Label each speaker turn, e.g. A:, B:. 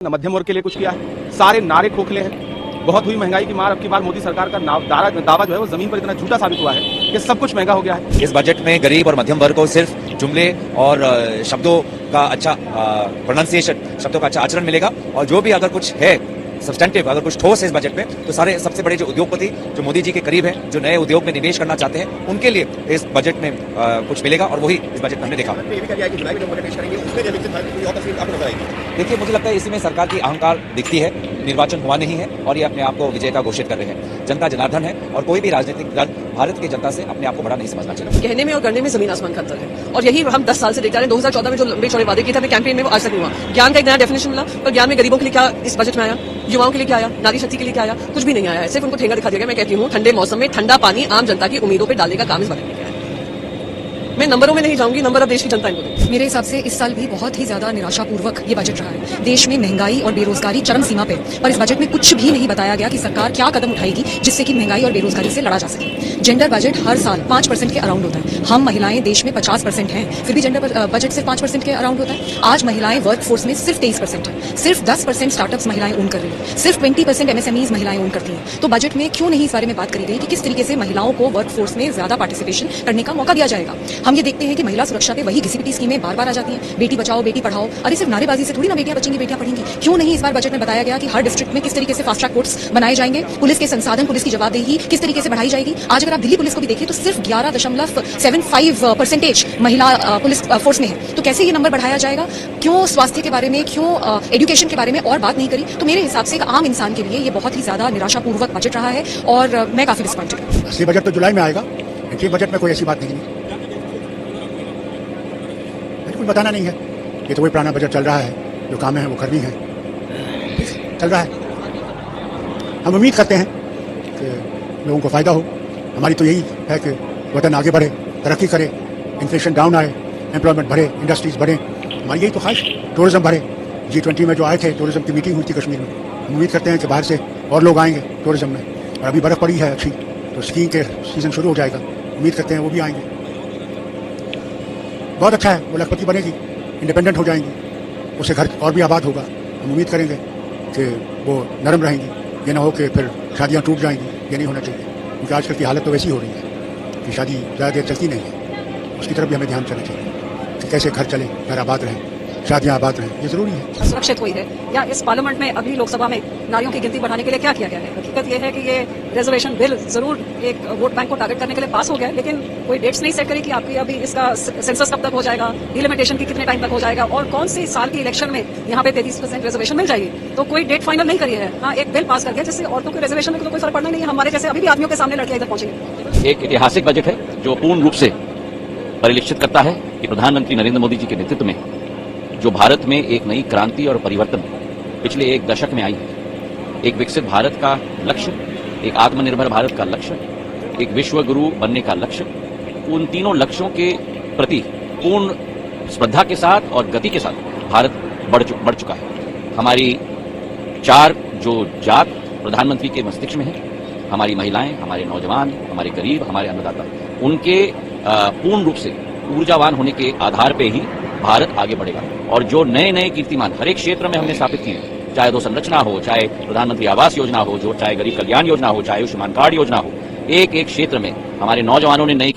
A: न मध्यम वर्ग के लिए कुछ किया है। सारे नारे खोखले हैं। बहुत हुई महंगाई की मार। अब की बार मोदी सरकार का दावा जो है वो जमीन पर इतना झूठा साबित हुआ है कि सब कुछ महंगा हो गया है।
B: इस बजट में गरीब और मध्यम वर्ग को सिर्फ जुमले और शब्दों का अच्छा प्रोनाउंसिएशन, शब्दों का अच्छा आचरण मिलेगा, और जो भी अगर कुछ है सब्सटेंटिव, अगर कुछ ठोस है इस बजट में, तो सारे सबसे बड़े जो उद्योगपति जो मोदी जी के करीब हैं, जो नए उद्योग में निवेश करना चाहते हैं, उनके लिए इस बजट में कुछ मिलेगा, और वही इस बजट में हमने देखा। देखिए, मुझे लगता है इसी में सरकार की अहंकार दिखती है। निर्वाचन हुआ नहीं है और ये अपने आप को विजेता घोषित कर रहे हैं। जनता जनार्दन है और कोई भी राजनीतिक दल भारत की जनता से अपने आप को बड़ा नहीं समझना चाहिए।
C: कहने में और करने में जमीन आसमान का अंतर है, और यही हम 10 साल से देखते आ रहे हैं। 2014 में जो लंबे चौड़े वादे किए थे कैंपेन में, वो आज तक नहीं हुआ। ज्ञान का एक नया डेफिनेशन मिला, पर ज्ञान में गरीबों के लिए क्या इस बजट में आया, युवाओं के लिए क्या आया, नारी शक्ति के लिए क्या आया? कुछ भी नहीं आया है। सिर्फ उनको ठेंगा दिखा दिया गया। मैं कहती हूँ, ठंडे मौसम में ठंडा पानी आम जनता की उम्मीदों पर डालने का काम इस बजट में किया है। मैं नंबरों में नहीं जाऊंगी, नंबर अब देश की जनता इनको देगी।
D: मेरे हिसाब से इस साल भी बहुत ही ज्यादा निराशापूर्वक ये बजट रहा है। देश में महंगाई और बेरोजगारी चरम सीमा पे, पर इस बजट में कुछ भी नहीं बताया गया कि सरकार क्या कदम उठाएगी जिससे कि महंगाई और बेरोजगारी से लड़ा जा सके। जेंडर बजट हर साल 5% के अराउंड होता है। हम महिलाएं देश में 50% हैं, फिर भी जेंडर बजट सिर्फ 5% के अराउंड होता है। आज महिलाएं वर्क फोर्स में सिर्फ 23% है। सिर्फ 10% स्टार्टअप्स महिलाएं ओन कर रही है, सिर्फ 20% MSMEs महिलाएं ओन करती हैं। तो बजट में क्यों नहीं इस बारे में बात करी गई कि किस तरीके से महिलाओं को वर्क फोर्स में ज्यादा पार्टिसिपेशन करने का मौका दिया जाएगा। हम ये देखते हैं कि महिला सुरक्षा पे वही घिसी-पिटी स्कीमें बार-बार आ जाती हैं। बेटी बचाओ, बेटी पढ़ाओ। अरे सिर्फ नारेबाजी से थोड़ी ना बेटियां बचेंगी, बेटियां पढ़ेंगी। क्यों नहीं इस बार बजट में बताया गया कि हर डिस्ट्रिक्ट में किस तरीके से फास्ट ट्रैक कोर्ट्स बनाए जाएंगे, पुलिस के संसाधन, पुलिस की जवाबदेही किस तरीके से बढ़ाई जाएगी। आज अगर आप दिल्ली पुलिस को भी देखिए तो सिर्फ 11.75% महिला पुलिस फोर्स में है। तो कैसे ये नंबर बढ़ाया जाएगा? क्यों स्वास्थ्य के बारे में, क्यों एजुकेशन के बारे में और बात नहीं करी? तो मेरे हिसाब से एक आम इंसान के लिए ये बहुत ही ज्यादा निराशापूर्वक बजट रहा है, और मैं काफी डिसअपॉइंटेड हूं।
E: असली बजट तो जुलाई में आएगा। इनके बजट में कोई ऐसी बात नहीं है, कुछ बताना नहीं है। ये तो वही पुराना बजट चल रहा है, जो काम है वो करनी है, चल रहा है। हम उम्मीद करते हैं कि लोगों को फायदा हो। हमारी तो यही है कि वतन आगे बढ़े, तरक्की करे, इन्फ्लेशन डाउन आए, एम्प्लॉयमेंट बढ़े, इंडस्ट्रीज बढ़े। हमारी यही तो ख्वाहिश, टूरिज्म बढ़े। G20 में जो आए थे, टूरिज्म की मीटिंग हुई थी कश्मीर में। हम उम्मीद करते हैं कि बाहर से और लोग आएंगे टूरिज्म में। और अभी बर्फ पड़ी है अच्छी, तो स्कीइंग के सीजन शुरू हो जाएगा। उम्मीद करते हैं वो भी आएंगे। बहुत अच्छा है, वो लखपति बनेगी, इंडिपेंडेंट हो जाएंगी, उससे घर और भी आबाद होगा। हम उम्मीद करेंगे कि वो नरम रहेंगी, ये ना हो कि फिर शादियां टूट जाएंगी। ये नहीं होना चाहिए, क्योंकि आजकल की हालत तो वैसी हो रही है कि शादी ज़्यादा देर चलती नहीं है। उसकी तरफ भी हमें ध्यान देना चाहिए कि कैसे घर चले, घर आबाद रहें, शादियां आबाद रहें, ये जरूरी है।
C: सुरक्षित हुई है, या इस पार्लियामेंट में अभी लोकसभा में नारियों की गिनती बढ़ाने के लिए क्या किया गया है? हकीकत यह है कि ये रिजर्वेशन बिल जरूर एक वोट बैंक को टारगेट करने के लिए पास हो गया है, लेकिन कोई डेट्स नहीं सेट करी कि आपकी अभी इसका सेंसस कब तक हो जाएगा, डिलिमिटेशन की कितने टाइम तक हो जाएगा, और कौन सी साल की इलेक्शन में यहाँ पे 33% रिजर्वेशन मिल जाएगी। तो कोई डेट फाइनल नहीं करी है। हाँ, एक बिल पास कर दिया जिससे औरतों के रिजर्वेशन में तो कोई फर्क पड़ना नहीं है। हमारे जैसे अभी भी आदमियों के सामने लड़कियां इधर पहुंचेंगी।
F: एक ऐतिहासिक बजट है जो पूर्ण रूप से परिलक्षित करता है कि प्रधानमंत्री नरेंद्र मोदी जी के नेतृत्व में जो भारत में एक नई क्रांति और परिवर्तन पिछले एक दशक में आई है। एक विकसित भारत का लक्ष्य, एक आत्मनिर्भर भारत का लक्ष्य, एक विश्व गुरु बनने का लक्ष्य, उन तीनों लक्ष्यों के प्रति पूर्ण श्रद्धा के साथ और गति के साथ भारत बढ़ चुका है। हमारी 4 जो जात प्रधानमंत्री के मस्तिष्क में है, हमारी महिलाएं, हमारे नौजवान, हमारे गरीब, हमारे अन्नदाता, उनके पूर्ण रूप से ऊर्जावान होने के आधार पर ही भारत आगे बढ़ेगा। और जो नए नए कीर्तिमान हर एक क्षेत्र में हमने स्थापित किए, चाहे वो संरचना हो, चाहे प्रधानमंत्री आवास योजना हो, जो चाहे गरीब कल्याण योजना हो, चाहे आयुष्मान कार्ड योजना हो, एक एक क्षेत्र में हमारे नौजवानों ने नई